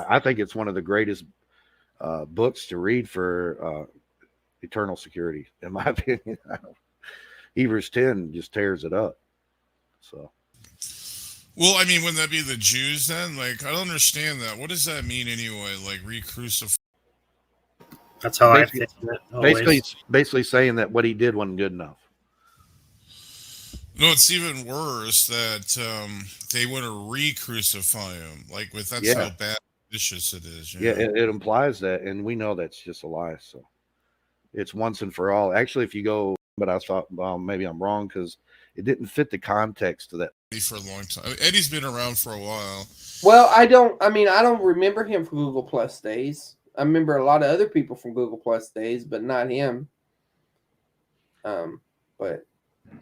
I think it's one of the greatest books to read for eternal security, in my opinion. Hebrews 10 just tears it up. So Well, I mean, wouldn't that be the Jews then? Like, I don't understand that. What does that mean anyway? Like, re-crucify? That's how I basically, think of it basically, always. basically saying that what he did wasn't good enough. No, it's even worse that they want to re-crucify him. Like, with that's how Yeah, bad vicious it is. yeah, Yeah. it implies that, and we know that's just a lie. So it's once and for all. Actually, if you go, but I thought, well, maybe I'm wrong because it didn't fit the context of that. For a long time. I mean, Eddie's been around for a while. Well, I don't remember him from Google Plus days. I remember a lot of other people from Google Plus days, but not him. But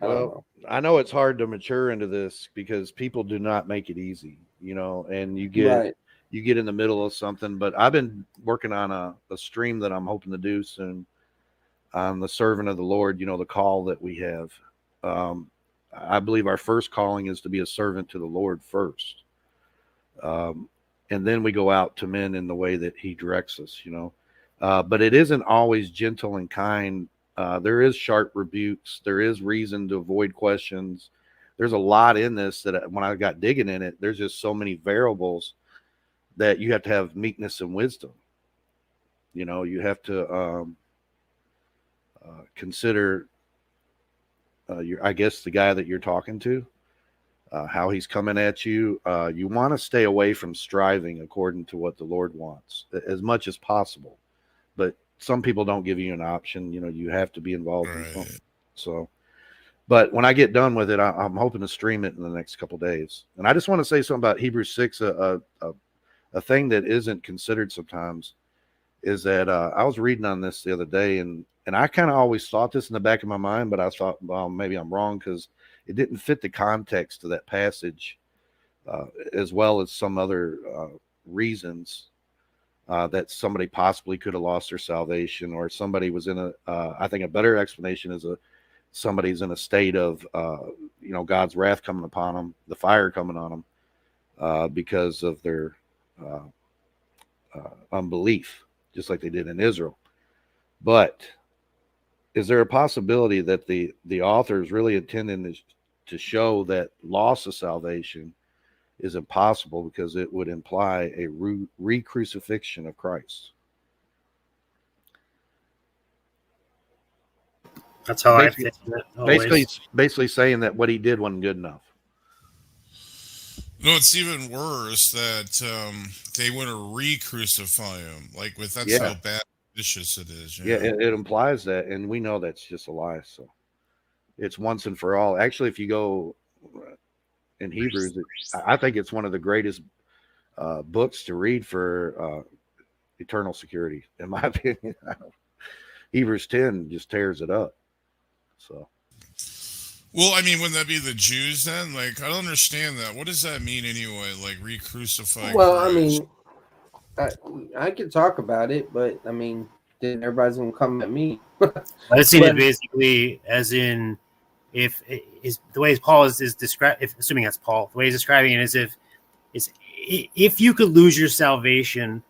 I don't Well, know. I know it's hard to mature into this because people do not make it easy, and Right. you get in the middle of something. But I've been working on a stream that I'm hoping to do soon on the servant of the Lord, the call that we have. Um, I believe our first calling is to be a servant to the Lord first. Um, and then we go out to men in the way that he directs us. But it isn't always gentle and kind. There is sharp rebukes. There is reason to avoid questions. There's a lot in this that when I got digging in it, there's just so many variables that you have to have meekness and wisdom. You have to consider I guess the guy that you're talking to, how he's coming at you. You want to stay away from striving according to what the Lord wants as much as possible. But some people don't give you an option. You have to be involved in something. Right. So, but when I get done with it, I'm hoping to stream it in the next couple of days. And I just want to say something about Hebrews 6. A thing that isn't considered sometimes is that I was reading on this the other day, and I kind of always thought this in the back of my mind, but I thought, well, maybe I'm wrong because it didn't fit the context of that passage, as well as some other reasons that somebody possibly could have lost their salvation, or somebody was in I think a better explanation is somebody's in a state of God's wrath coming upon them, the fire coming on them, because of their uh, unbelief, just like they did in Israel. But is there a possibility that the author is really intending to show that loss of salvation is impossible because it would imply a re-crucifixion of Christ? That's how I Basically, think of it always. basically saying that what he did wasn't good enough. No, it's even worse that they want to re-crucify him. Like, with that's Yeah, how bad vicious it is. yeah, Yeah. it implies that, and we know that's just a lie. So it's once and for all. Actually, if you go in Hebrews, I think it's one of the greatest books to read for eternal security, in my opinion. Hebrews 10 just tears it up. So Well, I mean, wouldn't that be the Jews then? Like, I don't understand that. What does that mean anyway? Like, re-crucify Well, Christ? I I can talk about it, but then everybody's gonna come at me. I've seen it But basically as in if is the way Paul is described. If assuming that's Paul, the way he's describing it is if you could lose your salvation,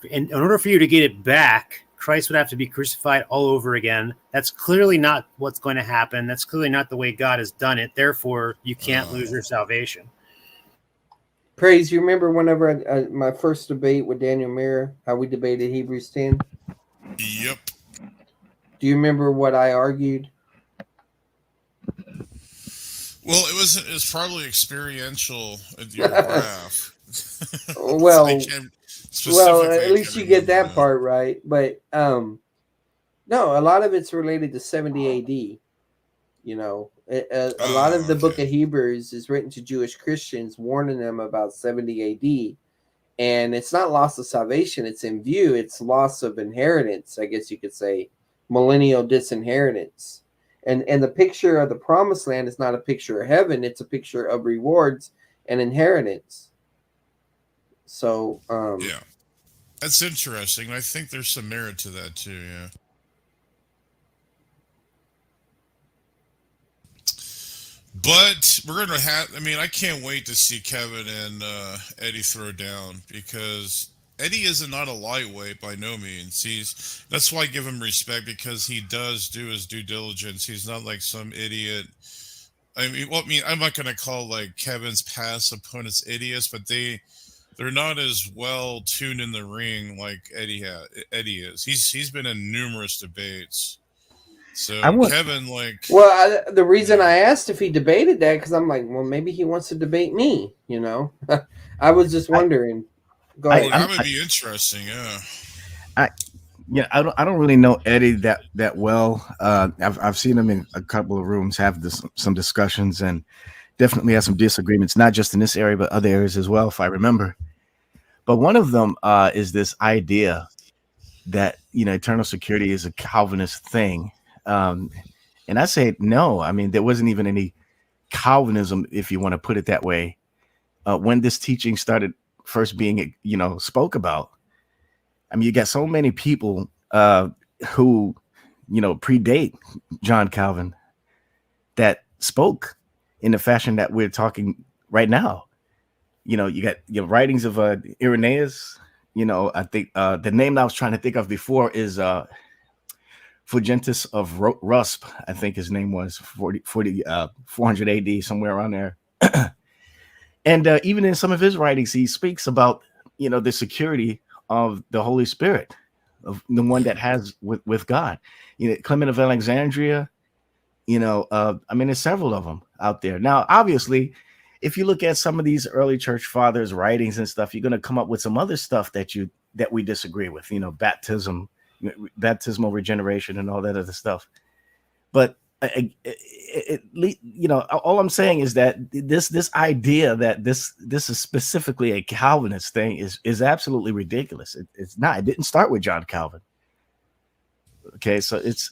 in order for you to get it back, Christ would have to be crucified all over again. That's clearly not what's going to happen. That's clearly not the way God has done it. Therefore, you can't lose your salvation. Praise, you remember whenever my first debate with Daniel Mira, how we debated Hebrews 10? Yep. Do you remember what I argued? Well, it was probably experiential at your graph. So I well, can't well, specifically. at I least can't you get remember that now. part right. But no, a lot of it's related to 70 AD. A lot of Oh, the book okay. of Hebrews is written to Jewish Christians, warning them about 70 AD. And it's not loss of salvation, it's in view. It's loss of inheritance, I guess you could say, millennial disinheritance. And the picture of the promised land is not a picture of heaven, it's a picture of rewards and inheritance. So, Yeah, that's interesting. I think there's some merit to that too. Yeah. But we're gonna have. I mean, I can't wait to see Kevin and Eddie throw down because Eddie is not a lightweight by no means. That's why I give him respect because he does do his due diligence. He's not like some idiot. I mean, well, I mean, I'm not gonna call like Kevin's past opponents idiots, but they're not as well tuned in the ring like Eddie is. He's been in numerous debates. I So want. Kevin, like, Well, the reason yeah. I asked if he debated that because I'm like, well, maybe he wants to debate me. I was just wondering. Go I, Oh, ahead. that I'm, would be interesting. Yeah. I, yeah, I don't really know Eddie that well. I've seen him in a couple of rooms have some discussions and definitely have some disagreements, not just in this area but other areas as well, if I remember. But one of them is this idea that eternal security is a Calvinist thing, and I say no. I mean, there wasn't even any Calvinism, if you want to put it that way, when this teaching started first being spoke about. I mean, you got so many people who predate John Calvin that spoke in the fashion that we're talking right now. You got your writings of Irenaeus. I think the name I was trying to think of before is Fulgentus of Rusp. I think his name was 400 AD, somewhere around there. And even in some of his writings, he speaks about the security of the Holy Spirit, of the one that has with God. Clement of Alexandria. I mean, there's several of them out there. Now, obviously, if you look at some of these early church fathers' writings and stuff, you're going to come up with some other stuff that we disagree with. Baptism, baptismal regeneration, and all that other stuff. But all I'm saying is that this idea that this is specifically a Calvinist thing is absolutely ridiculous. It's not. It didn't start with John Calvin. Okay, so it's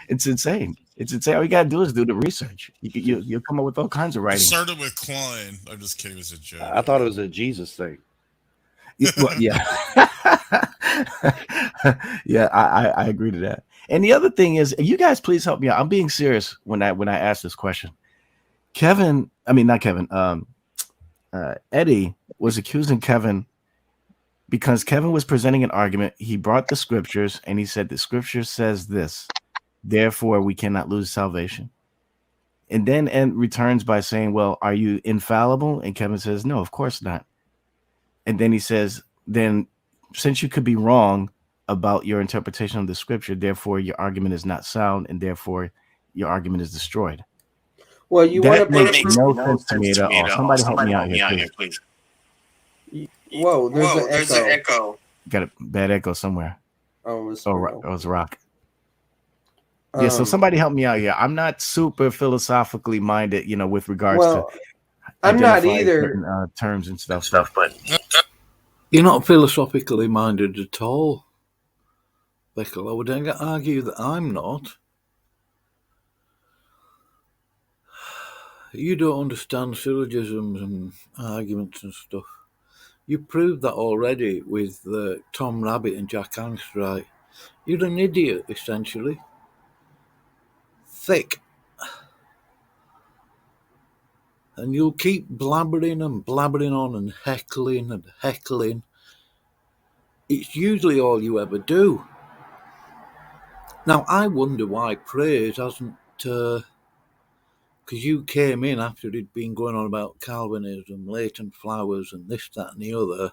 insane. It's insane. All you gotta do is do the research. You'll come up with all kinds of It writings. started with Klein. I'm just kidding. It was a joke. I thought it was a Jesus thing. Yeah. Yeah, I agree to that. And the other thing is, you guys please help me out. I'm being serious when I ask this question. Eddie was accusing Kevin because Kevin was presenting an argument. He brought the scriptures and he said the scripture says this, therefore we cannot lose salvation. And then returns by saying, well, are you infallible? And Kevin says, no, of course not. And then he says, then since you could be wrong about your interpretation of the scripture, therefore your argument is not sound, and therefore your argument is destroyed. Well, you want to make no sense to me at all. Somebody help me out here, please. Whoa, there's an echo. Got a bad echo somewhere. Oh, it was rock. Yeah, so somebody help me out here. I'm not super philosophically minded, with regards to. I'm not either. Certain, terms and stuff, but you're not philosophically minded at all, Beckel. I would argue that I'm not. You don't understand syllogisms and arguments and stuff. You proved that already with Tom Rabbit and Jack Angstreich. You're an idiot, essentially. Thick. And you'll keep blabbering and blabbering on and heckling and heckling. It's usually all you ever do. Now, I wonder why praise hasn't... because you came in after it'd been going on about Calvinism, Leighton Flowers, and this, that, and the other.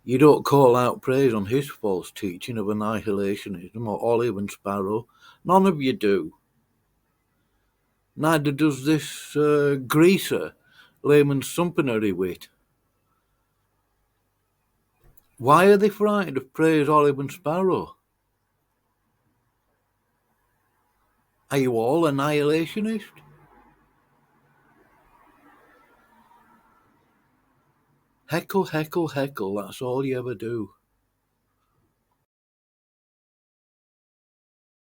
You don't call out praise on his false teaching of annihilationism or olive and sparrow. None of you do. Neither does this greaser, layman sumpenary wit. Why are they frightened of praise, olive and sparrow? Are you all annihilationists? Heckle, heckle, heckle, that's all you ever do.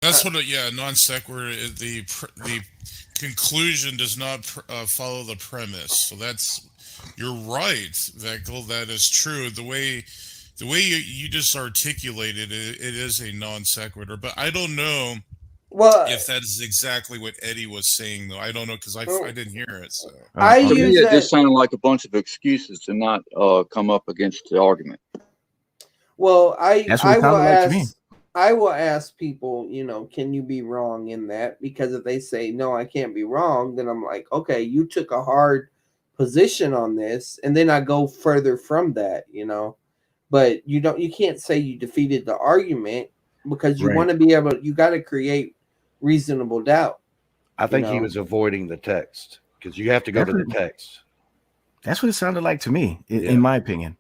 That's what, non sequitur. The conclusion does not follow the premise. So you're right, Veckel. That is true. The way you just articulated it, it is a non sequitur. But I don't know Well, If that is exactly what Eddie was saying, though, I don't know because I didn't hear it. So I Okay. To me, use it that. just sounded like a bunch of excuses to not come up against the argument. Well, That's what it sounded like to me. I will ask people, can you be wrong in that? Because if they say no, I can't be wrong, then I'm like, okay, you took a hard position on this, and then I go further from that, But you can't say you defeated the argument because you Right. want to be able. You got to create reasonable doubt. I think he know? was avoiding the text because you have to go to the text. That's what it sounded like to me, Yeah. in my opinion.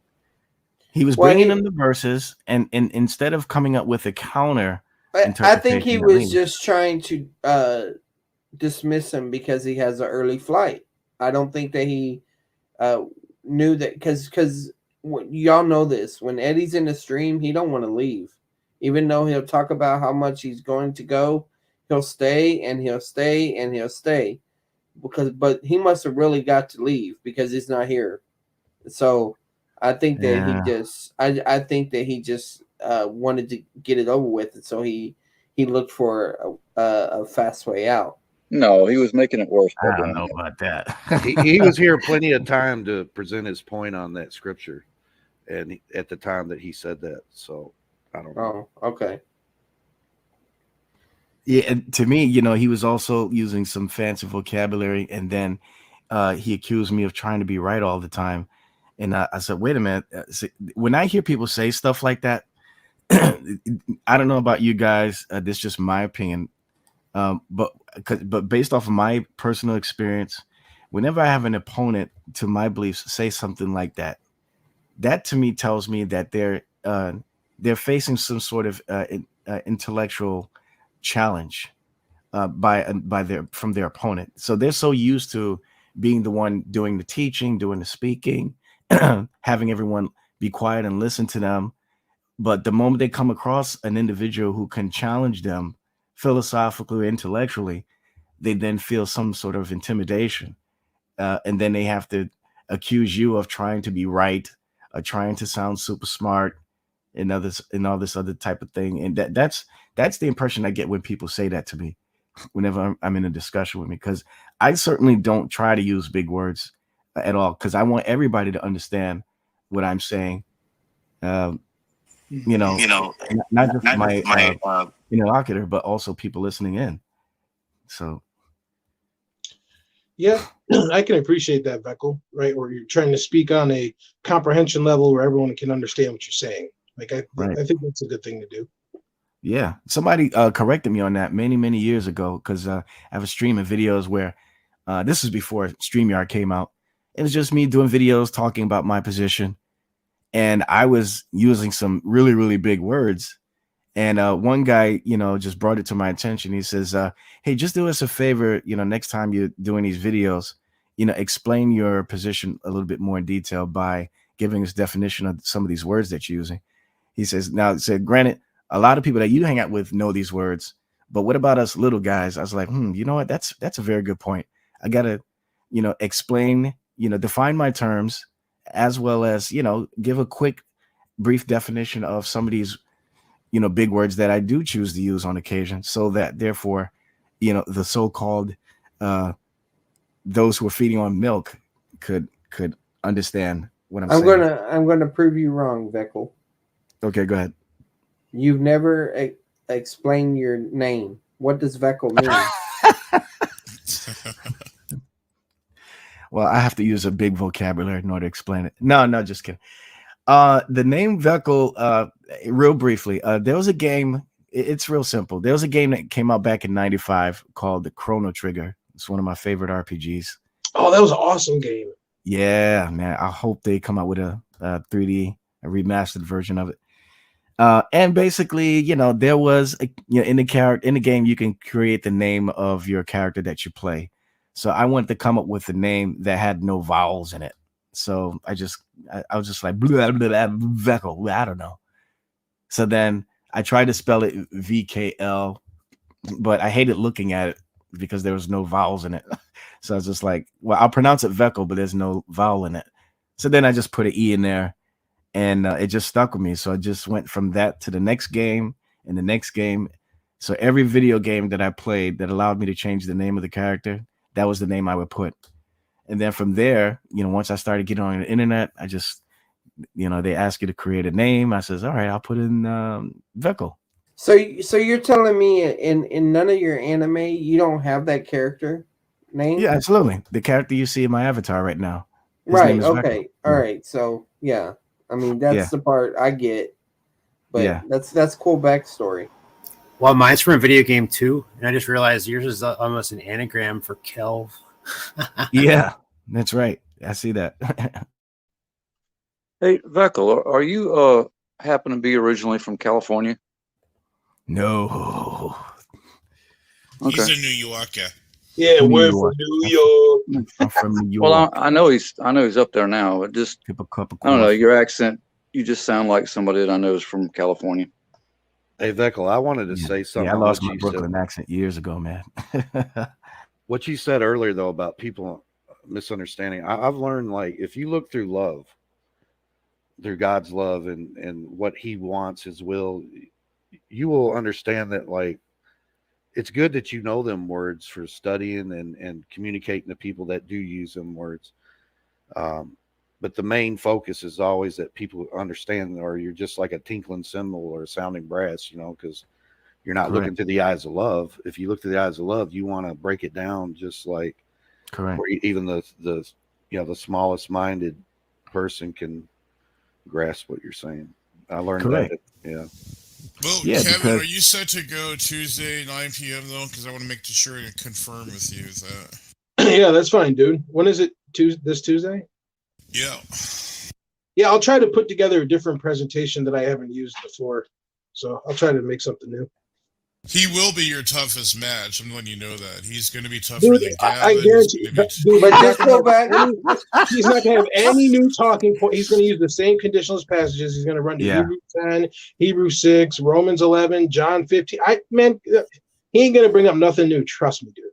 He was Well, bringing them the verses, and instead of coming up with a counter I think he interpretation that was leans- just trying to dismiss him because he has an early flight. I don't think that he knew that because y'all know this. When Eddie's in the stream, he don't want to leave, even though he'll talk about how much he's going to go. He'll stay and he'll stay and he'll stay but he must have really got to leave because he's not here. So I think that Yeah. I think that he just wanted to get it over with, and so he looked for a fast way out. No, he was making it worse by I don't doing know that. about that. He was here plenty of time to present his point on that scripture, and at the time that he said that. So I don't know. Oh, okay. Yeah, and to me, he was also using some fancy vocabulary, and then he accused me of trying to be right all the time. And I said, "Wait a minute." When I hear people say stuff like that, I don't know about you guys. This is just my opinion, but based off of my personal experience, whenever I have an opponent to my beliefs say something like that, that to me tells me that they're facing some sort of intellectual challenge from their opponent. So they're so used to being the one doing the teaching, doing the speaking, having everyone be quiet and listen to them. But the moment they come across an individual who can challenge them philosophically or intellectually, they then feel some sort of intimidation. And then they have to accuse you of trying to be right, trying to sound super smart, and all this other type of thing. And that's the impression I get when people say that to me, whenever I'm in a discussion with me, because I certainly don't try to use big words at all, because I want everybody to understand what I'm saying. Not just my interlocutor, but also people listening in. So Yeah, I can appreciate that, Veckel, right? Where you're trying to speak on a comprehension level where everyone can understand what you're saying. Like, I think that's a good thing to do. yeah, somebody corrected me on that many years ago, because I have a stream of videos where this is before StreamYard came out. It was just me doing videos talking about my position, and I was using some really big words. And one guy, just brought it to my attention. He says, "Hey, just do us a favor. Next time you're doing these videos, explain your position a little bit more in detail by giving us definition of some of these words that you're using." He says, granted, a lot of people that you hang out with know these words, but what about us little guys? I was like, you know what? That's a very good point. I gotta, explain, define my terms, as well as, give a quick, brief definition of some of these, big words that I do choose to use on occasion, so that therefore, the so-called those who are feeding on milk could understand what I'm saying. I'm gonna prove you wrong, Veckel. Okay, go ahead. You've never explained your name. What does Veckel mean? Well, I have to use a big vocabulary in order to explain it. No, just kidding. The name Veckel, real briefly, there was a game. It's real simple. There was a game that came out back in '95 called the Chrono Trigger. It's one of my favorite RPGs. Oh, that was an awesome game. Yeah, man. I hope they come out with a 3D, a remastered version of it. And basically, there was in the game you can create the name of your character that you play. So I wanted to come up with a name that had no vowels in it. So I was just like blah, blah, blah, Veckel. I don't know. So then I tried to spell it VKL, but I hated looking at it because there was no vowels in it. So I was just like, well, I'll pronounce it Veckel, but there's no vowel in it. So then I just put an E in there, and it just stuck with me. So I just went from that to the next game and the next game. So every video game that I played that allowed me to change the name of the character, that was the name I would put. And then from there, once I started getting on the internet, I just, they ask you to create a name. I says, all right, I'll put in Veckle. So you're telling me in none of your anime you don't have that character name? Yeah, absolutely. The character you see in my avatar right now. Right. Okay. All right. So yeah, I mean that's the part I get, but that's cool backstory. Well, mine's from a video game too, and I just realized yours is almost an anagram for Kelv. Yeah, that's right. I see that. Hey, Veckle, are you happen to be originally from California? No. Okay. He's a New Yorker. Yeah, we're from New York. I'm from New York. Well, I know he's up there now. But just I don't know, your accent. You just sound like somebody that I know is from California. Hey, Veckle, I wanted to say something. Yeah, I lost my Brooklyn accent years ago, man. What you said earlier, though, about people misunderstanding, I've learned, like, if you look through love, through God's love and what he wants, his will, you will understand that, like, it's good that you know them words for studying and communicating to people that do use them words. But the main focus is always that people understand, or you're just like a tinkling cymbal or a sounding brass, because you're not looking through the eyes of love. If you look through the eyes of love, you want to break it down just like where even the smallest minded person can grasp what you're saying. I learned that. Yeah. Well, Kevin, are you set to go Tuesday 9 p.m. though? Because I want to make sure to confirm with you that. Yeah, that's fine, dude. When is it? This Tuesday? Yeah. Yeah, I'll try to put together a different presentation that I haven't used before. So I'll try to make something new. He will be your toughest match. I'm letting you know that. He's going to be tougher Dude, than Gavin. I guarantee you. But just go back. He's not going to have any new talking point. He's going to use the same conditionalist passages. He's going to run to Hebrews 10, Hebrews 6, Romans 11, John 15. He ain't going to bring up nothing new. Trust me, dude.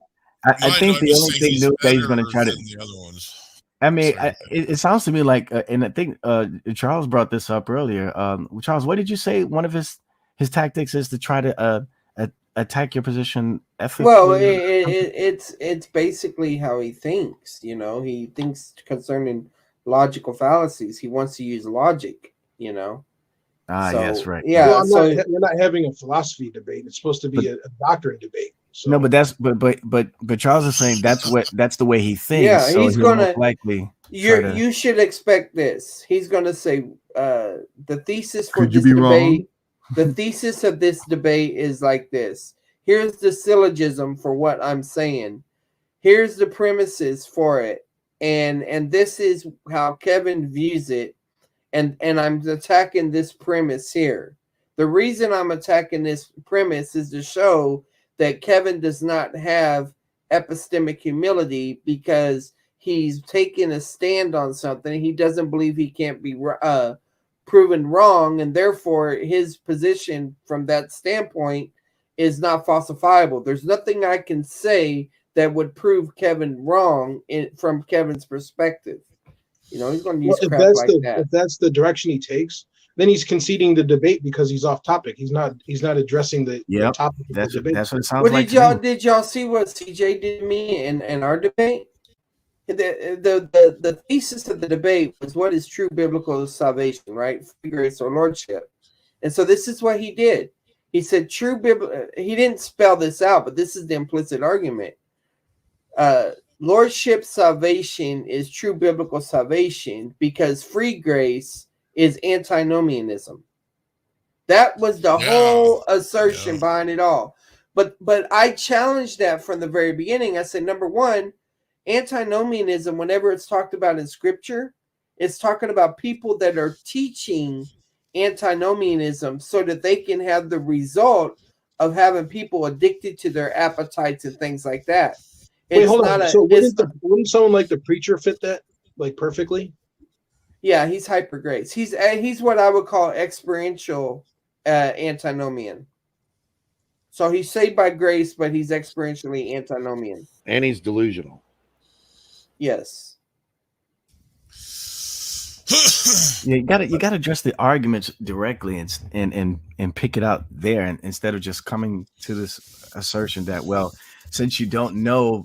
I think the only thing new that he's going to try to. The other ones. I mean, it sounds to me like, and I think Charles brought this up earlier. Charles, what did you say? One of his tactics is to try to attack your position ethically. Well, it's basically how he thinks. He thinks concerning logical fallacies. He wants to use logic. Yes, right. Yeah, well, you're not having a philosophy debate. It's supposed to be a doctrine debate. So. No, but Charles is saying that's the way he thinks. Yeah, so he's gonna most likely. You should expect this. He's gonna say the thesis for Could you this be debate. wrong? The thesis of this debate is like this. Here's the syllogism for what I'm saying. Here's the premises for it, and this is how Kevin views it, and I'm attacking this premise here. The reason I'm attacking this premise is to show that Kevin does not have epistemic humility because he's taking a stand on something. He doesn't believe he can't be proven wrong, and therefore his position from that standpoint is not falsifiable. There's nothing I can say that would prove Kevin wrong from Kevin's perspective. He's going to use crap like that. If that's the direction he takes, then he's conceding the debate because he's off topic. He's not addressing the topic of the debate. That's what it sounds like. Did y'all see what CJ did to me in our debate? The thesis of the debate was what is true biblical salvation, right? Free grace or lordship. And so this is what he did. He said true biblical. He didn't spell this out, but this is the implicit argument. Lordship salvation is true biblical salvation because free grace is antinomianism. That was the whole assertion behind it all. But I challenged that from the very beginning. I said, number one, antinomianism, whenever it's talked about in scripture, it's talking about people that are teaching antinomianism so that they can have the result of having people addicted to their appetites and things like that. Wait, hold on. So wouldn't someone like the preacher fit that like perfectly? Yeah, he's hyper grace. He's what I would call experiential antinomian. So he's saved by grace, but he's experientially antinomian. And he's delusional. Yes. Yeah, you gotta address the arguments directly and pick it out there, and instead of just coming to this assertion that, well, since you don't know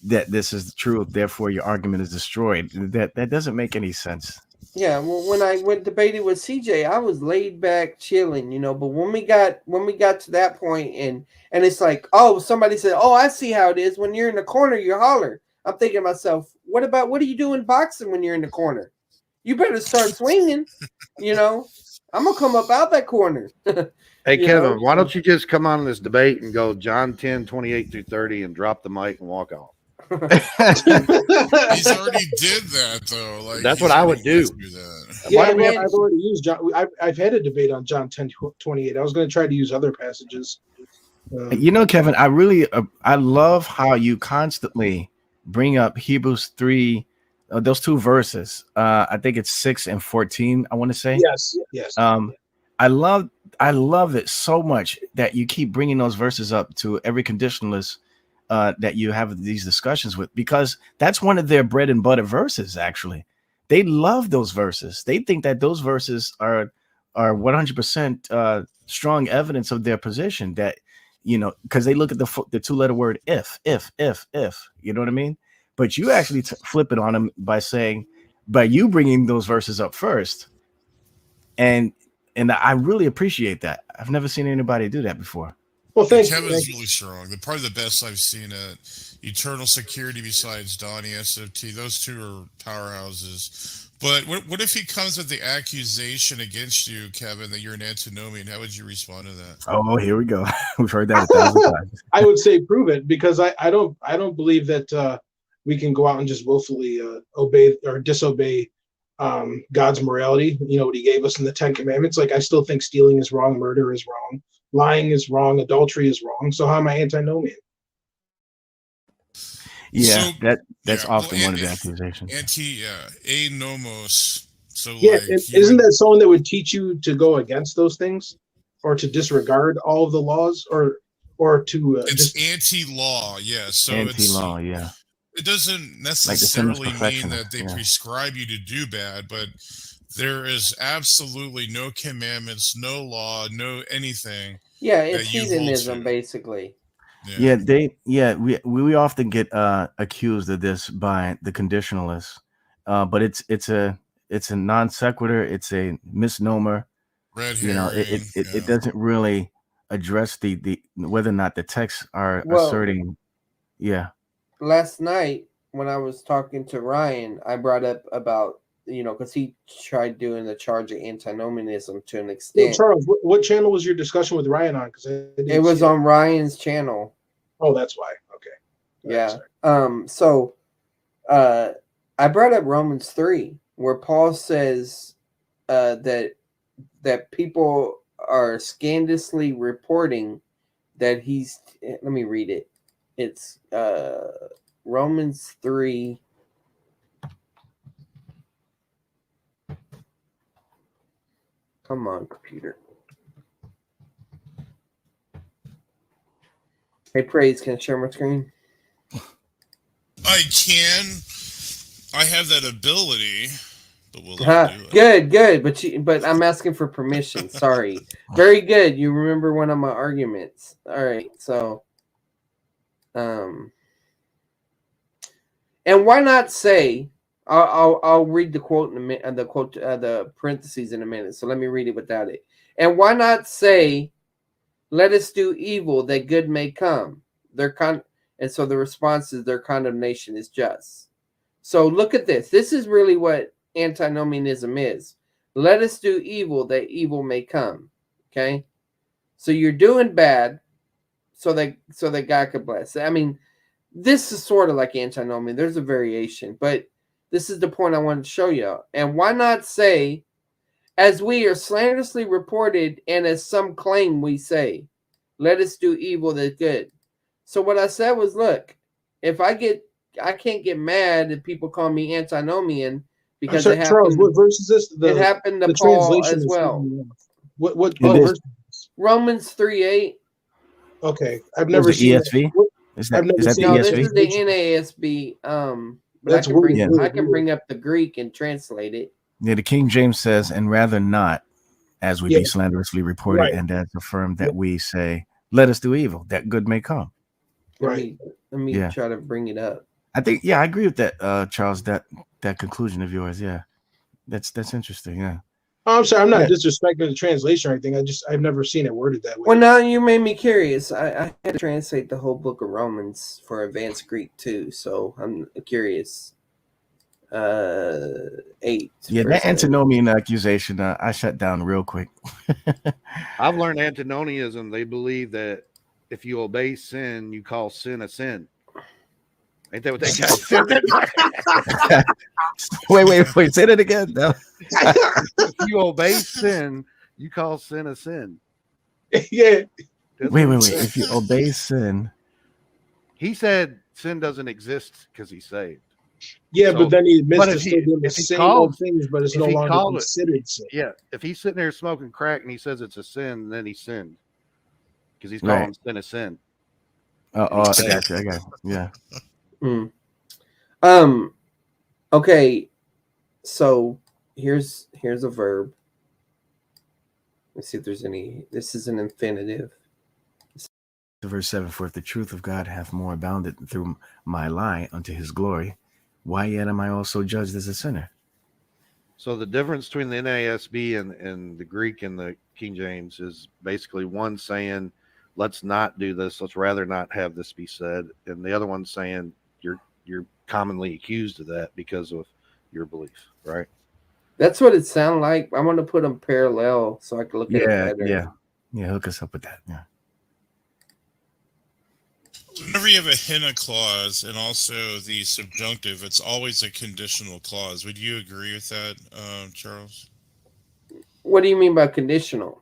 that this is the truth, therefore your argument is destroyed. That doesn't make any sense. Yeah, well, when I went debated with CJ, I was laid back, chilling, But when we got to that point, and it's like, oh, somebody said, oh, I see how it is. When you're in the corner, you holler. I'm thinking to myself, what do you do in boxing when you're in the corner? You better start swinging. I'm gonna come up out that corner. Hey, Kevin, why don't you just come on this debate and go John 10, 28 through 30 and drop the mic and walk off? He's already did that though. Like, that's what I would do. Yeah, I've already used John. I've had a debate on John 10, 28. I was going to try to use other passages. Kevin, I love how you constantly bring up Hebrews 3, those two verses. I think it's 6 and 14. I want to say yes. I love it so much that you keep bringing those verses up to every conditionalist that you have these discussions with, because that's one of their bread and butter verses. Actually, they love those verses. They think that those verses are 100% strong evidence of their position. That because they look at the 2-letter word if. You know what I mean? But you actually flip it on them by you bringing those verses up first, and I really appreciate that. I've never seen anybody do that before. Well, thanks. Kevin's really strong. They're probably the best I've seen at Eternal Security besides Donnie SFT. Those two are powerhouses. But what if he comes with the accusation against you, Kevin, that you're an antinomian? How would you respond to that? Oh, here we go. We've heard that 1,000 times. I would say prove it, because I don't believe that we can go out and just willfully obey or disobey God's morality. What He gave us in the 10 Commandments. Like, I still think stealing is wrong, murder is wrong, lying is wrong, adultery is wrong. So how am I antinomian? Yeah, that's often one of the accusations. Anomos. So isn't that someone that would teach you to go against those things, or to disregard all of the laws, or to it's anti-law? Yeah, so anti-law. Yeah, it doesn't necessarily mean that they prescribe you to do bad, but there is absolutely no commandments, no law, no anything. Yeah, it's heathenism, basically. We often get accused of this by the conditionalists, but it's a non sequitur, it's a misnomer. Red herring, it doesn't really address the whether or not the texts are asserting. Yeah. Last night when I was talking to Ryan, I brought up about because he tried doing the charge of antinomianism to an extent. Hey, Charles, what channel was your discussion with Ryan on? Because it was on Ryan's channel. Oh, that's why. Okay. Yeah. So I brought up Romans 3, where Paul says that people are scandalously reporting that he's. Let me read it. It's Romans 3. Come on, computer. Hey, Praise, can I share my screen? I can. I have that ability. But will I do it? Good. But I'm asking for permission. Sorry. Very good. You remember one of my arguments. All right. So, and why not say? I'll read the quote in a minute. The parentheses in a minute. So let me read it without it. And why not say, "Let us do evil that good may come"? And so the response is their condemnation is just. So look at this. This is really what antinomianism is. Let us do evil that evil may come. Okay. So you're doing bad so that God could bless. I mean, this is sort of like antinomian. There's a variation, but this is the point I wanted to show you. And why not say, as we are slanderously reported, and as some claim we say, let us do evil that good. So what I said was, look, if I can't get mad if people call me antinomian because it happened. Charles, what verse is this? It happened to Paul as well. What verse? Romans 3:8. Okay, I've never seen ESV. Is that the ESV? ESV? This is the NASB. But I can bring up the Greek and translate it. Yeah, the King James says, and rather not, as we be Yeah. slanderously reported, Right. and as affirmed that we say, let us do evil, that good may come. Right. Let me Yeah. try to bring it up. I think, I agree with that, Charles, that conclusion of yours. Yeah. That's interesting. Yeah. Oh, I'm sorry. I'm not disrespecting the translation or anything. I've never seen it worded that way. Well, now you made me curious. I had to translate the whole book of Romans for Advanced Greek too, so I'm curious. 8. Yeah, that antinomian accusation, I shut down real quick. I've learned antinomianism. They believe that if you obey sin, you call sin a sin. Ain't that what they said? Wait. Say that again. No. If you obey sin, you call sin a sin. Yeah. Wait. If you obey sin. He said sin doesn't exist because he's saved. Yeah, So, but then he admits but to if still he- doing the if he same called- old things, but it's if no he longer called it- considered sin. Yeah, if he's sitting there smoking crack and he says it's a sin, then he sinned because he's Right. calling sin a sin. I got you. Yeah. Okay, so here's a verb. Let's see if there's any. This is an infinitive. Verse 7, for if the truth of God hath more abounded through my lie unto his glory, why yet am I also judged as a sinner? So the difference between the NASB and the Greek and the King James is basically one saying, let's not do this, let's rather not have this be said, and the other one saying you're commonly accused of that because of your belief, right? That's what it sounded like. I'm gonna put them parallel so I can look at it better. Yeah. Hook us up with that. Yeah. Whenever you have a hina clause and also the subjunctive, it's always a conditional clause. Would you agree with that, Charles? What do you mean by conditional?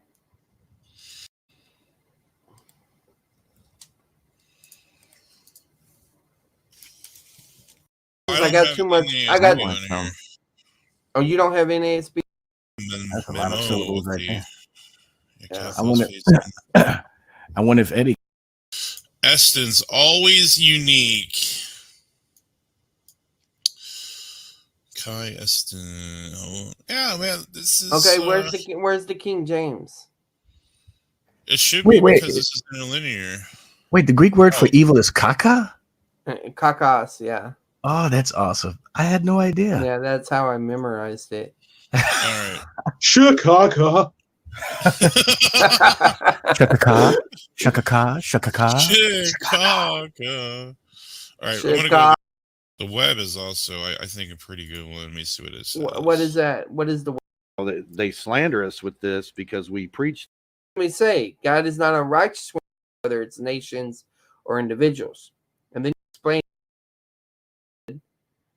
I got too much. Oh, you don't have NASB? That's a lot of syllables right there. Yeah. I wonder if Eddie. Eston's always unique. Kai Eston. Oh, yeah, man. This is okay. Where's the King James? It should be because this is interlinear. Wait, the Greek word for evil is kaka? Kakos, yeah. Oh, that's awesome. I had no idea. Yeah, that's how I memorized it. All right. Chicago. Shakaka. Chicago. All right, I'm gonna go. The web is also, I think, a pretty good one. Let me see what it says. What is that? What is the? Well, they slander us with this because we preach. Let me say, God is not unrighteous, whether it's nations or individuals. And then explain.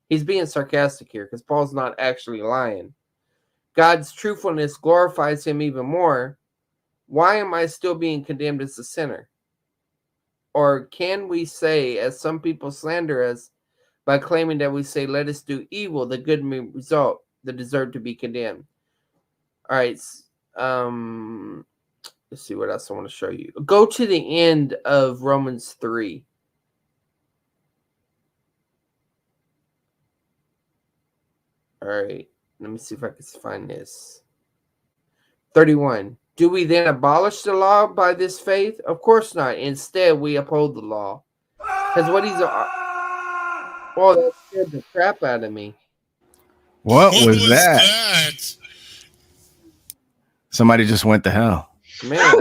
He's being sarcastic here because Paul's not actually lying. God's truthfulness glorifies him even more. Why am I still being condemned as a sinner? Or can we say, as some people slander us, by claiming that we say, let us do evil, the good may result, the deserve to be condemned? All right. Let's see what else I want to show you. Go to the end of Romans 3. All right. Let me see if I can find this. 31. Do we then abolish the law by this faith? Of course not. Instead, we uphold the law. Because what he's... Oh, that scared the crap out of me. What was that? Somebody just went to hell. Man.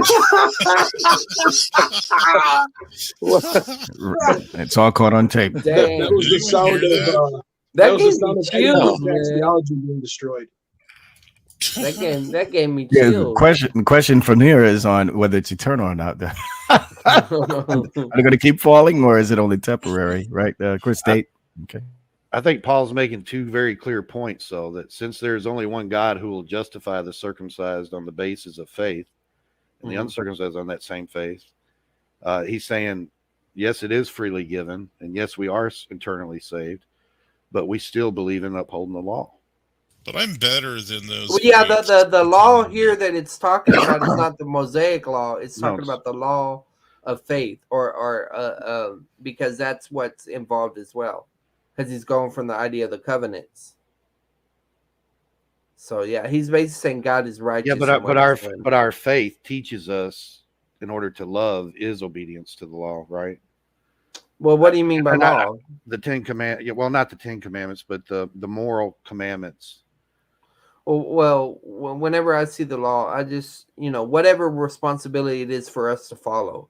It's all caught on tape. Dang. That was the sound of... that gave me chills, theology being destroyed. That gave me Yeah, chills. the question from here is on whether it's eternal or not. Are they going to keep falling, or is it only temporary? Right, Chris State. Okay. I think Paul's making two very clear points, though, that since there's only one God who will justify the circumcised on the basis of faith, and the uncircumcised on that same faith, he's saying, yes, it is freely given, and yes, we are eternally saved, but we still believe in upholding the law. But I'm better than those. Well, yeah, the law here that it's talking about is not the Mosaic law. It's talking about the law of faith, or because that's what's involved as well. Because he's going from the idea of the covenants. So yeah, he's basically saying God is righteous. Yeah, in but what he's doing. our faith teaches us in order to love is obedience to the law, right? Well, what do you mean by law? The 10 commandments. Yeah, well, not the 10 commandments, but the moral commandments. Well, whenever I see the law, I just, whatever responsibility it is for us to follow.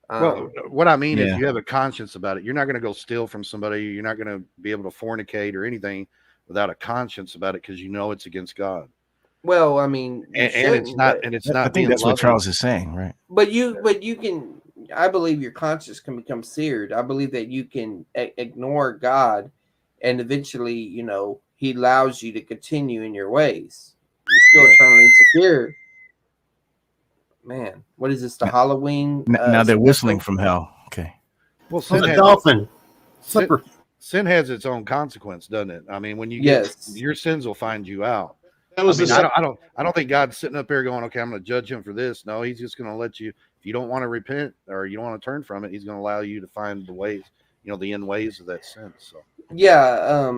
Well, what I mean is you have a conscience about it. You're not going to go steal from somebody. You're not going to be able to fornicate or anything without a conscience about it because you know it's against God. Well, I mean, and it's not. I think that's what Charles is saying, right? But you can. I believe your conscience can become seared. I believe that you can ignore God, and eventually, He allows you to continue in your ways. You're still eternally secure. Man, what is this? The Halloween? Now they're whistling from hell. Okay. Well, dolphin. Flipper. Sin has its own consequence, doesn't it? I mean, when you your sins will find you out. That was I don't think God's sitting up there going, okay, I'm going to judge him for this. No, he's just going to let you, if you don't want to repent or you don't want to turn from it, he's going to allow you to find the ways, the end ways of that sin. So yeah,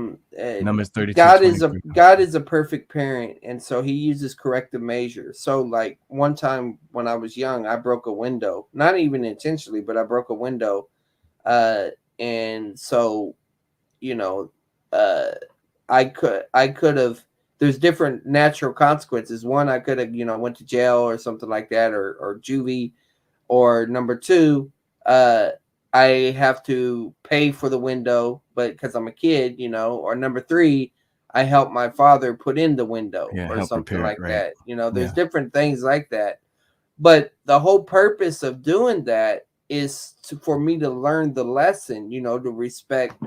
Numbers 32. God is a perfect parent, and so he uses corrective measures. So like one time when I was young, I broke a window, not even intentionally, but I broke a window, and so I could have. There's different natural consequences. One, I could have, went to jail or something like that, or juvie. Or number two, I have to pay for the window, but because I'm a kid, Or number three, I help my father put in the window or something like that. There's different things like that. But the whole purpose of doing that is for me to learn the lesson, to respect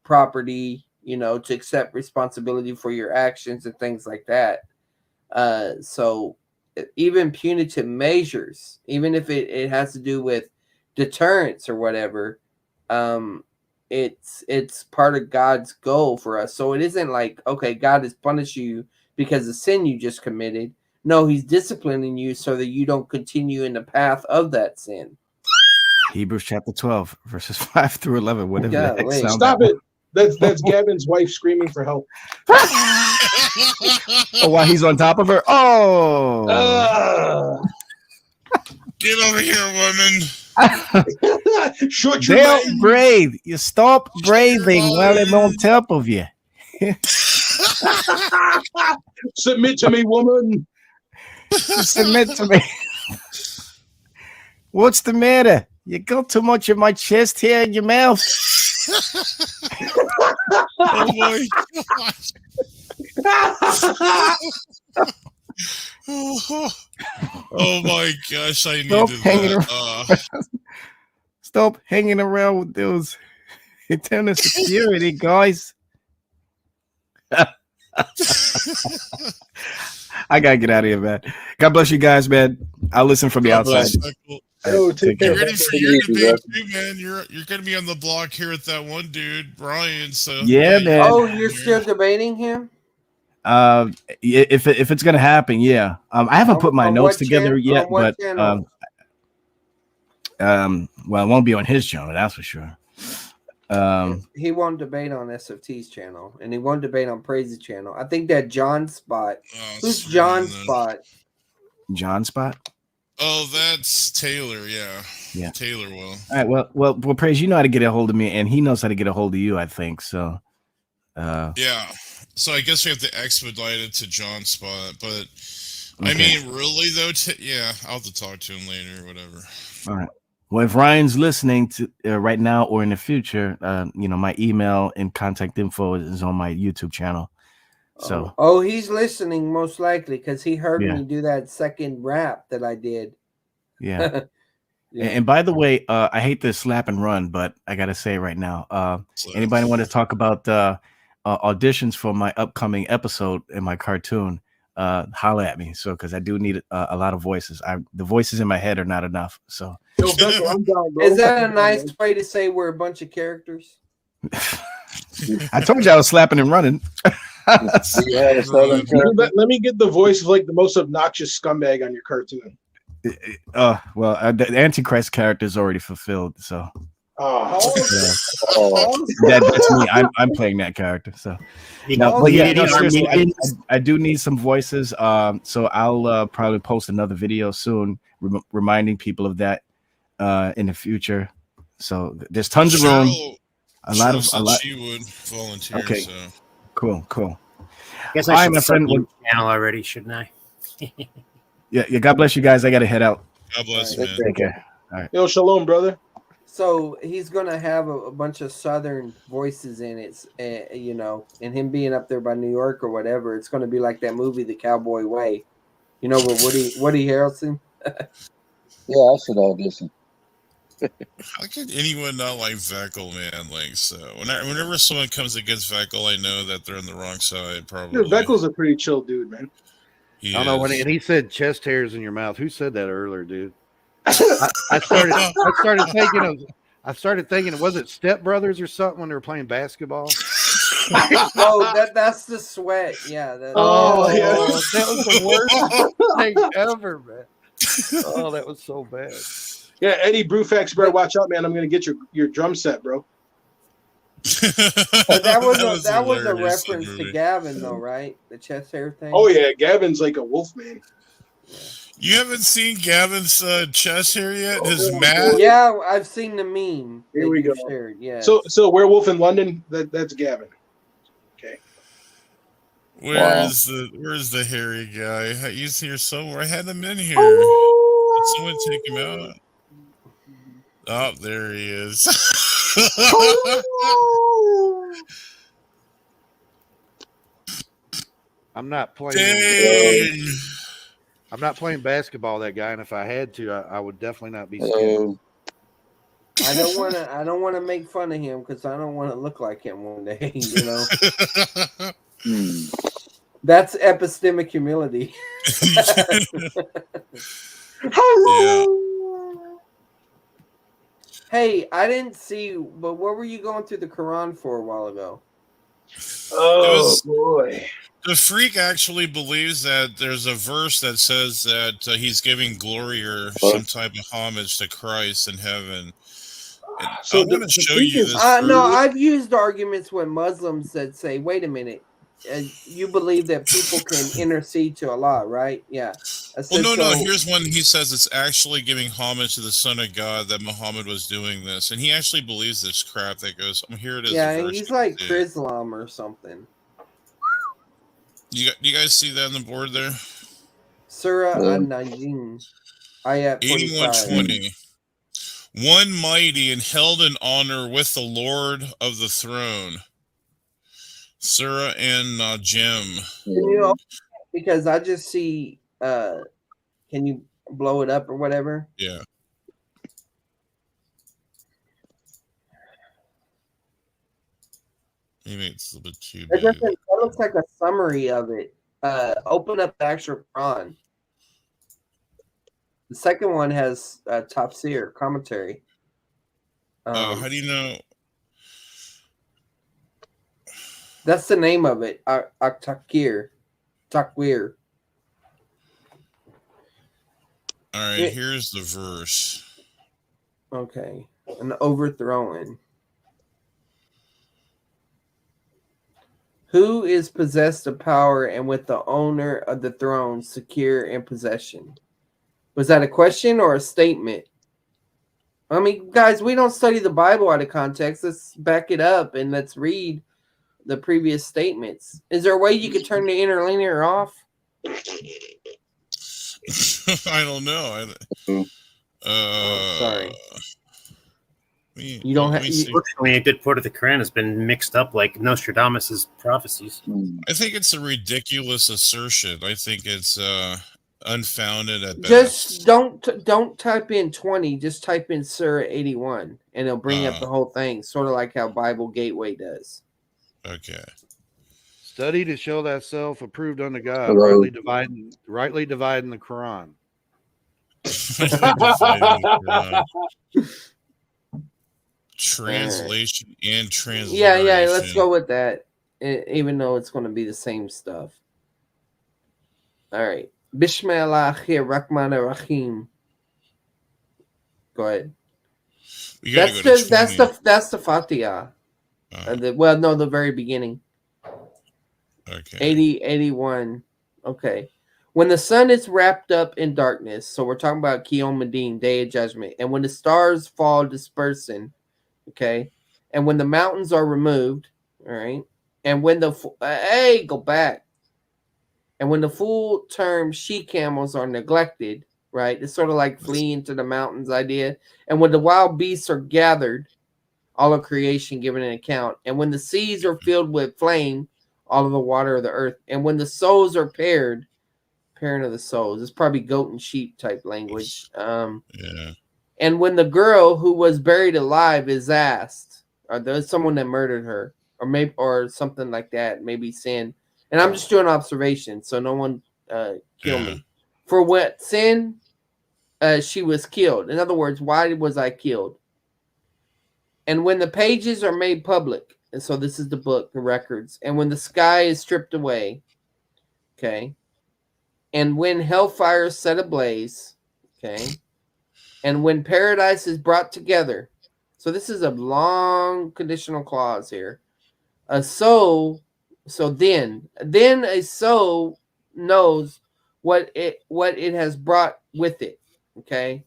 property, to accept responsibility for your actions and things like that. So even punitive measures, even if it has to do with deterrence or whatever, it's part of God's goal for us. So it isn't like, okay, God has punished you because of sin you just committed. No, he's disciplining you so that you don't continue in the path of that sin. Hebrews chapter 12, verses 5 through 11. Whatever the heck sound Stop it. That's Gavin's wife screaming for help. Oh, while he's on top of her? Oh. Get over here, woman. Shut your Don't breathe. You stop breathing while I'm on top of you. Submit to me, woman. Submit to me. What's the matter? You got too much of my chest here in your mouth. Oh my gosh. Oh my gosh, I needed that. Stop hanging around with those internal security guys. I gotta get out of here, man. God bless you guys, man. I'll listen from the outside. Get ready for your debate too, man. You're gonna be on the block here with that one dude, Brian. So yeah, man. Oh, you're still debating him? If it's gonna happen, yeah. I haven't put my notes together yet, but well, it won't be on his channel, that's for sure. He won't debate on SFT's channel, and he won't debate on Praise's channel. I think that John Spot. Who's John Spot? John Spot? Oh, that's Taylor. Yeah. Taylor will. All right. Well, Praise, you know how to get a hold of me, and he knows how to get a hold of you, I think. So. Yeah. So I guess we have to expedite it to John Spot, but I mean, really though, I'll have to talk to him later or whatever. All right. Well, if Ryan's listening to right now or in the future, my email and contact info is on my YouTube channel. So, he's listening most likely because he heard me do that second rap that I did. Yeah. And by the way, I hate to slap and run, but I gotta say right now, anybody want to talk about auditions for my upcoming episode in my cartoon? Holla at me. So, because I do need a lot of voices. The voices in my head are not enough. So, I'm down, bro. Is that a nice way to say we're a bunch of characters? I told you I was slapping and running. Let me get the voice of like the most obnoxious scumbag on your cartoon. Well, the Antichrist character is already fulfilled. So, Oh, That's me. I'm playing that character. So, no, but yeah, no, seriously, I do need some voices. So I'll probably post another video soon, reminding people of that in the future. So there's tons of room. A lot. She would volunteer. Okay, so. cool. Guess I should sub you channel already, shouldn't I? Yeah. God bless you guys. I gotta head out. God bless you, man. Take care. All right. Yo, shalom, brother. So he's gonna have a bunch of Southern voices in it, and him being up there by New York or whatever. It's gonna be like that movie, The Cowboy Way, with Woody Harrelson. Yeah, I should audition. How could anyone not like Veckel, man? Like, so whenever someone comes against Veckel, I know that they're on the wrong side. Probably. Dude, Veckel's a pretty chill dude, man. I don't know and he said chest hairs in your mouth. Who said that earlier, dude? I started thinking, was it Step Brothers or something when they were playing basketball? That's the sweat. Yeah. That was the worst thing ever, man. Oh, that was so bad. Yeah, Eddie Brufex, bro, watch out, man. I'm gonna get your drum set, bro. that was a reference to Gavin, though, right? The chest hair thing. Oh yeah, Gavin's like a wolf man. Yeah. You haven't seen Gavin's chest hair yet? His mask? Yeah, I've seen the meme. Here we go. Shared. Yeah. So Werewolf in London, that's Gavin. Okay. Where's the hairy guy? He's here somewhere. I had him in here. Did someone take him out? Oh, there he is. I'm not playing. Dang. I'm not playing basketball, that guy, and if I had to, I would definitely not be scared. I don't want to make fun of him because I don't want to look like him one day. That's epistemic humility. Yeah. Hey, I didn't see, but what were you going through the Quran for a while ago? Oh boy. The freak actually believes that there's a verse that says that he's giving glory or some type of homage to Christ in heaven. And So I want to show you this. No, I've used arguments with Muslims that say, wait a minute, you believe that people can intercede to Allah, right? Yeah. Well, no. Here's one. He says it's actually giving homage to the Son of God that Muhammad was doing this, and he actually believes this crap that goes. Here it is. Yeah, and he's like Islam or something. You guys see that on the board there? Surah An-Najm, ayat 81:20. One mighty and held in honor with the Lord of the throne. Surah An-Najm. Because I just see. Can you blow it up or whatever? Yeah. Maybe it's a little bit too big. That looks like a summary of it. Open up the actual Quran. The second one has tafsir, commentary. How do you know? That's the name of it. Takwir. All right, here's the verse. Okay. An overthrowing. Who is possessed of power and with the owner of the throne secure in possession? Was that a question or a statement? I mean, guys, we don't study the Bible out of context. Let's back it up and let's read the previous statements. Is there a way you could turn the interlinear off? I don't know. Sorry. You don't have. Unfortunately, a good part of the Quran has been mixed up like Nostradamus' prophecies. I think it's a ridiculous assertion. I think it's unfounded at best. Just don't type in 20. Just type in Surah 81, and it'll bring up the whole thing, sort of like how Bible Gateway does. Okay. Study to show thyself approved unto God, rightly dividing the Quran. Translation and translation. Yeah, let's go with that. Even though it's going to be the same stuff. All right. Bismillahirrahmanirrahim. Go ahead. We gotta go to 20. That's the Fatiha. The very beginning. Okay. 81. Okay. When the sun is wrapped up in darkness, so we're talking about Qiyam Madin, Day of Judgment, and when the stars fall dispersing, okay, and when the mountains are removed, all right, and when the go back, and when the full-term she-camels are neglected, right, it's sort of like fleeing to the mountains idea, and when the wild beasts are gathered, all of creation given an account, and when the seas are filled with flame, all of the water of the earth, and when the souls are paired, parent of the souls, it's probably goat and sheep type language. Yeah. And when the girl who was buried alive is asked, or there's someone that murdered her, or something like that, maybe sin. And I'm just doing observation, so no one kill me. For what sin she was killed. In other words, why was I killed? And when the pages are made public, and so this is the book, the records, and when the sky is stripped away, okay, and when hellfire is set ablaze, okay, and when paradise is brought together, so this is a long conditional clause here. So then a soul knows what it has brought with it, okay.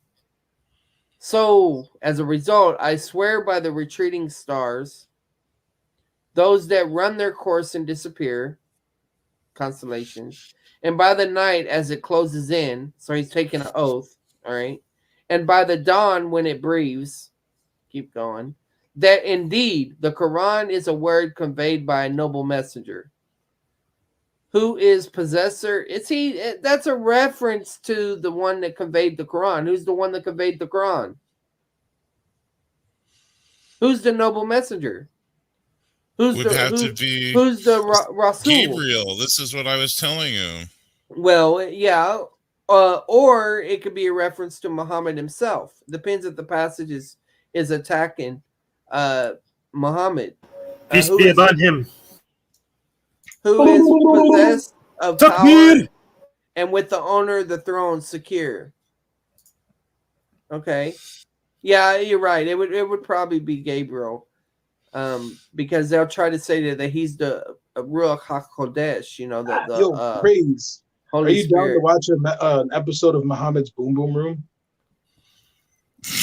So, as a result, I swear by the retreating stars, those that run their course and disappear, constellations, and by the night as it closes in, so he's taking an oath, all right, and by the dawn when it breathes, keep going, that indeed the Quran is a word conveyed by a noble messenger. Who is possessor? Is he? That's a reference to the one that conveyed the Quran. Who's the one that conveyed the Quran? Who's the noble messenger? Who's the Rasul? Gabriel. This is what I was telling you. Well, yeah, or it could be a reference to Muhammad himself. Depends if the passage is attacking Muhammad. Peace be upon him. Who is possessed of power and with the owner of the throne secure. Okay. Yeah, you're right. It would probably be Gabriel. Because they'll try to say that he's the Ruach HaKodesh, the praise. Holy Are you Spirit. down to watch an episode of Muhammad's Boom Boom Room?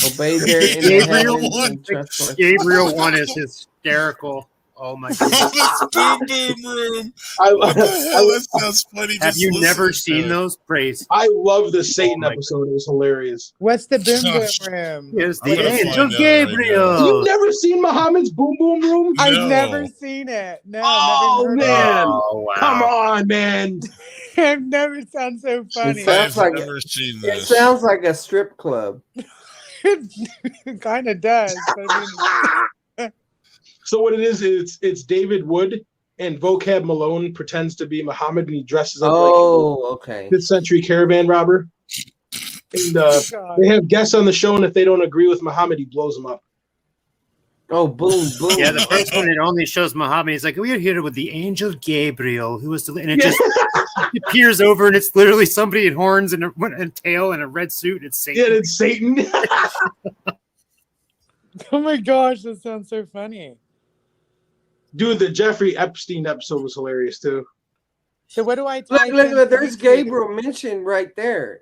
Obey there in Gabriel the one. heavens. Gabriel one is hysterical. Oh my goodness. Boom Boom Room. What the hell? That sounds funny. Have you never seen those? Praise. I love the Satan episode. It was hilarious. What's the Boom Boom Room? It's the angel Gabriel. You've never seen Muhammad's Boom Boom Room? I've never seen it. No. Oh, never man. Oh, wow. Come on, man. It never sounds so funny. I've never seen this. It sounds like a strip club. It kind of does. But I mean, so what it is, it's David Wood and Vocab Malone pretends to be Muhammad and he dresses up like a 5th century caravan robber. And they have guests on the show, and if they don't agree with Muhammad, he blows them up. Oh, boom, boom. Yeah, the first one, it only shows Muhammad. He's like, we are here with the angel Gabriel, who was, and it just it peers over, and it's literally somebody in horns and a tail and a red suit. It's Satan. Yeah, it's Satan. oh my gosh, that sounds so funny. Dude, the Jeffrey Epstein episode was hilarious too. So what do I type look, there's Gabriel mentioned right there.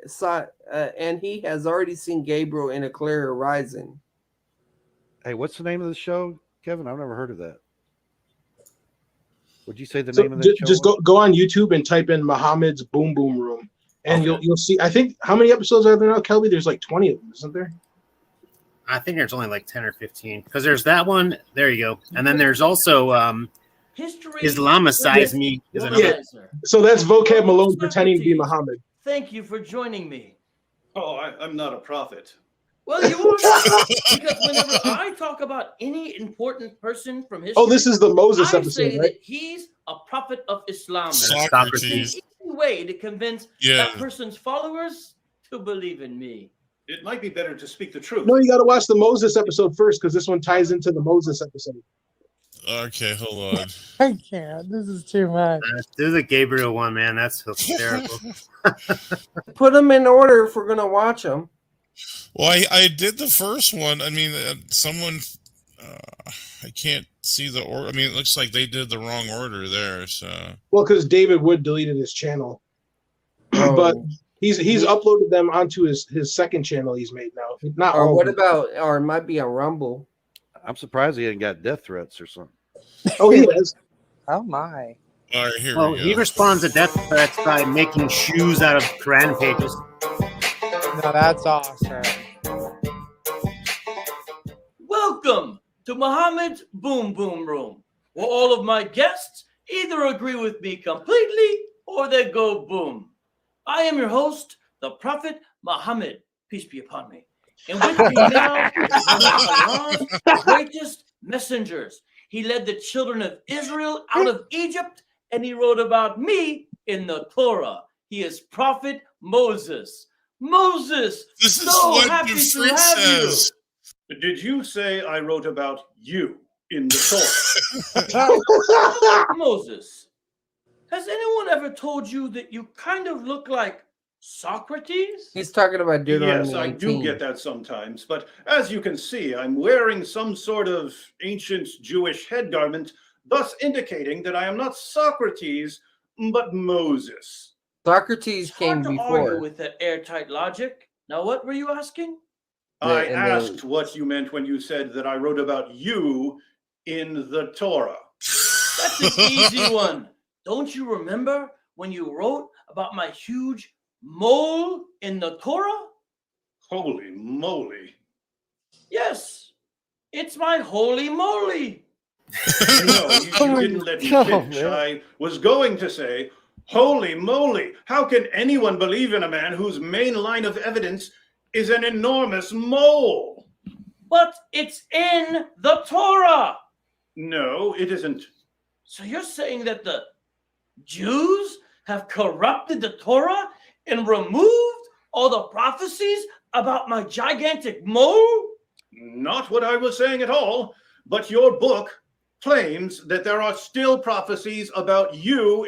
And he has already seen Gabriel in a clear horizon. Hey, what's the name of the show, Kevin? I've never heard of that. Would you say the name of that show? Just go on YouTube and type in Muhammad's Boom Boom Room, and you'll see. I think how many episodes are there now, Kelby? There's like 20 of them, isn't there? I think there's only like 10 or 15 because there's that one. There you go, and then there's also Islamicize Me is another. So that's Vocab Malone pretending to be Muhammad. Thank you for joining me. Oh, I'm not a prophet. Well, you are, because whenever I talk about any important person from history, this is the Moses I episode, say right? that he's a prophet of Islam. Socrates. It's an easy way to convince that person's followers to believe in me. It might be better to speak the truth. No, you got to watch the Moses episode first because this one ties into the Moses episode. Okay, hold on. I can't. This is too much. Do the Gabriel one, man. That's hysterical. Put them in order if we're gonna watch them. Well, I did the first one. I mean, someone, I can't see the order. I mean, it looks like they did the wrong order there. So, Well, because David Wood deleted his channel, but he's uploaded them onto his second channel he's made now. Not or all. what about? Or it might be on Rumble. I'm surprised he hadn't got death threats or something. Oh, he has. Oh my. all right, here Well, we go. he responds to death threats by making shoes out of Quran pages. No, that's awesome. Welcome to Muhammad's Boom Boom Room, where all of my guests either agree with me completely or they go boom. I am your host, the Prophet Muhammad, peace be upon me. And with me now is one of Allah's greatest messengers. He led the children of Israel out of Egypt, and he wrote about me in the Torah. He is Prophet Moses. Moses, This is so what happy the to freak have says. Did you say I wrote about you in the Torah? you. Moses, has anyone ever told you that you kind of look like Socrates? He's talking about Deuteronomy Yes, I 19. do get that sometimes, but as you can see, I'm wearing some sort of ancient Jewish head garment, thus indicating that I am not Socrates, but Moses. Socrates came Hard to before. argue with that airtight logic. Now, what were you asking? I asked what you meant when you said that I wrote about you in the Torah. That's an easy one. Don't you remember when you wrote about my huge mole in the Torah? Holy moly. Yes, it's my holy moly. No, you didn't let me finish. I was going to say, holy moly, how can anyone believe in a man whose main line of evidence is an enormous mole? But it's in the Torah. No, it isn't. So you're saying that the Jews have corrupted the Torah and removed all the prophecies about my gigantic mole? Not what I was saying at all, but your book claims that there are still prophecies about you